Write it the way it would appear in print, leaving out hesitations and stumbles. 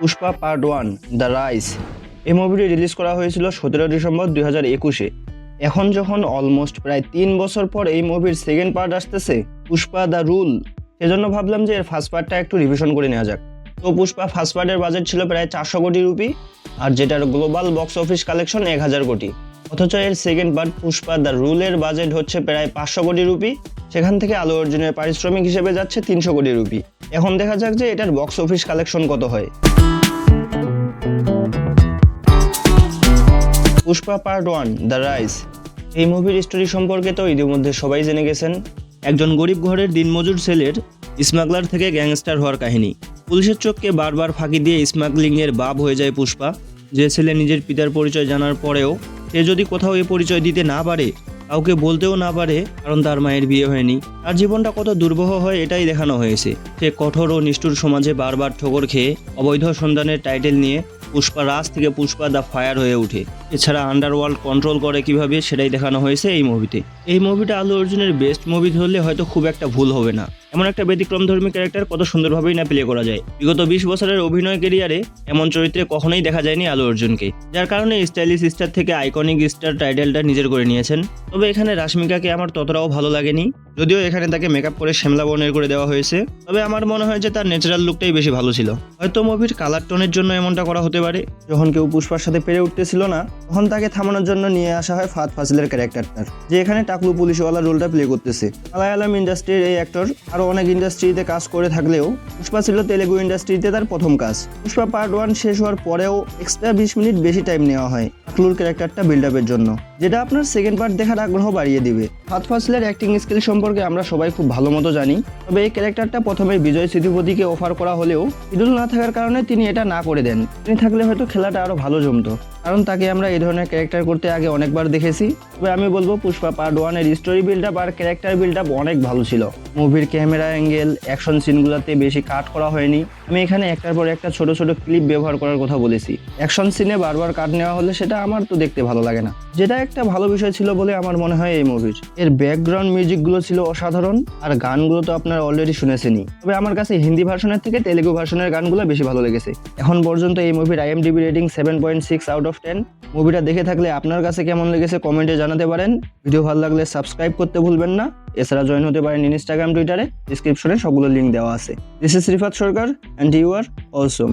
Pushpa part 1 the rise. এই মুভিটি release করা হয়েছিল 17 ডিসেম্বর 2021-এ। এখন যখন অলমোস্ট প্রায় 3 বছর পর এই মুভির সেকেন্ড পার্ট আসতেছে, পুষ্পা দ্য রুল, সেজন্য ভাবলাম যে এর ফার্স্ট পার্টটা একটু রিভিশন করে নেওয়া যাক। তো পুষ্পা ফার্স্ট পার্টের বাজেট ছিল প্রায় 400 কোটি রুপি, আর যেটার গ্লোবাল বক্স অফিস কালেকশন 1000 কোটি। অথচ এর সেকেন্ড পার্ট পুষ্পা দ্য রুলের বাজেট হচ্ছে প্রায় 500 কোটি রুপি, সেখান থেকে আলু অর্জুনের পারিশ্রমিক হিসেবে যাচ্ছে 300 কোটি রুপি। এখন দেখা যাক যে এটার বক্স অফিস কালেকশন কত হয়। Pushpa part 1 the rise. এই মুভির স্টোরি সম্পর্কে তো ইতিমধ্যে সবাই জেনে গেছেন। একজন গরিব ঘরের দিনমজুর ছেলের স্মাগলার থেকে গ্যাংস্টার হওয়ার কাহিনী। পুলিশের চোখকে বারবার ফাঁকি দিয়ে স্মাগলিংয়ের বাপ হয়ে যায় পুষ্পা। যে ছেলে নিজের পিতার পরিচয় জানার পরেও সে যদি কোথাও এই পরিচয় দিতে না পারে, কাউকে বলতেও না পারে, কারণ তার মায়ের বিয়ে হয়নি, তার জীবনটা কত দুর্বহ হয় এটাই দেখানো হয়েছে। সে কঠোর ও নিষ্ঠুর সমাজে বারবার ঠোকর খেয়ে অবৈধ সন্ধানের টাইটেল নিয়ে পুষ্পা রাজ থেকে পুষ্পা দ্য ফায়ার হয়ে ওঠে। এছাড়া আন্ডারওয়ার্ল্ড কন্ট্রোল করে কিভাবে সেটাই দেখানো হয়েছে এই মুভিতে। এই মুভিটা আলু অর্জুনের বেস্ট মুভি ধরলে হয়তো খুব একটা ভুল হবে না। এমন একটা ব্যতিক্রমধর্মী ক্যারেক্টার কত সুন্দরভাবেই না প্লে করা যায়। বিগত 20 বছরের অভিনয় ক্যারিয়ারে এমন চরিত্রে কখনোই দেখা যায়নি আলু অর্জুনকে, যার কারণে স্টাইলিশ স্টার থেকে আইকনিক স্টার টাইটেলটা নিজের করে নিয়েছেন। তবে এখানে রাশমিকাকে আমার ততটাও ভালো লাগেনি, যদিও এখানে তাকে মেকআপ করে শ্যামলা বর্ণের করে দেওয়া হয়েছে। তবে আমার মনে হয় যে তার ন্যাচারাল লুকটাই বেশি ভালো ছিল। হয়তো মুভির কালার টোনের জন্য এমনটা করা হতে পারে। যখন কেউ পুষ্পার সাথে পেরে উঠতেছিল না, তখন তাকে থামানোর জন্য নিয়ে আসা হয় ফাহাদ ফাজিলের ক্যারেক্টারটার, যে এখানে টাকলু পুলিশওয়ালা রোলটা প্লে করতেছে। মালায়ালাম ইন্ডাস্ট্রির এই অ্যাক্টর আরো অনেক ইন্ডাস্ট্রিতে কাজ করে থাকলেও পুষ্পা ছিল তেলেগু ইন্ডাস্ট্রিতে তার প্রথম কাজ। পুষ্পা পার্ট 1 শেষ হওয়ার পরেও এক্সট্রা 20 মিনিট বেশি টাইম নেওয়া হয় টাকলুর ক্যারেক্টারটা বিল্ড আপের জন্য, যেটা আপনার সেকেন্ড পার্ট দেখার আগ্রহ বাড়িয়ে দিবে। ফাহাদ ফাজিলের অ্যাক্টিং স্কিল সম্পর্কে আমরা সবাই খুব ভালো মতো জানি। তবে এই ক্যারেক্টারটা প্রথমে বিজয় সেতুপতিকে অফার করা হলেও ইদুল না থাকার কারণে তিনি এটা না করে দেন। তিনি থাকলে হয়তো খেলাটা আরো ভালো জমতো, কারণ তাকে আমরা এই ধরনের ক্যারেক্টার করতে আগে অনেকবার দেখেছি। তবে আমি বলবো পুষ্পা পার্ট 1 এর স্টোরি বিল্ড আপ আর ক্যারেক্টার বিল্ড আপ অনেক ভালো ছিল। মুভির ক্যামেরা অ্যাঙ্গেল, অ্যাকশন সিনগুলোতে বেশি কাট করা হয়নি। আমি এখানে একটার পর একটা ছোট ছোট ক্লিপ ব্যবহার করার কথা বলেছি। অ্যাকশন সিনে বারবার কাট নেওয়া হলে সেটা আমার তো দেখতে ভালো লাগে না, যেটা একটা ভালো বিষয় ছিল বলে আমার মনে হয় এই মুভির। এর ব্যাকগ্রাউন্ড মিউজিকগুলো ছিল অসাধারণ, আর গানগুলো তো আপনারা অলরেডি শুনেছেনই। তবে আমার কাছে হিন্দি ভার্সনের থেকে তেলেগু ভার্সনের গানগুলো বেশি ভালো লেগেছে। এখন পর্যন্ত এই মুভির IMDb রেটিং 7.6 আউট অফ 10। মুভিটা দেখে থাকলে আপনার কাছে কেমন লেগেছে কমেন্টে জানাতে পারেন। ভিডিও ভালো লাগলে সাবস্ক্রাইব করতে ভুলবেন না। এছাড়া জয়েন হতে পারেন ইনস্টাগ্রাম, টুইটারে, ডিসক্রিপশনে সবগুলো লিঙ্ক দেওয়া আছে। This is Rifat Sarkar and you are Assam.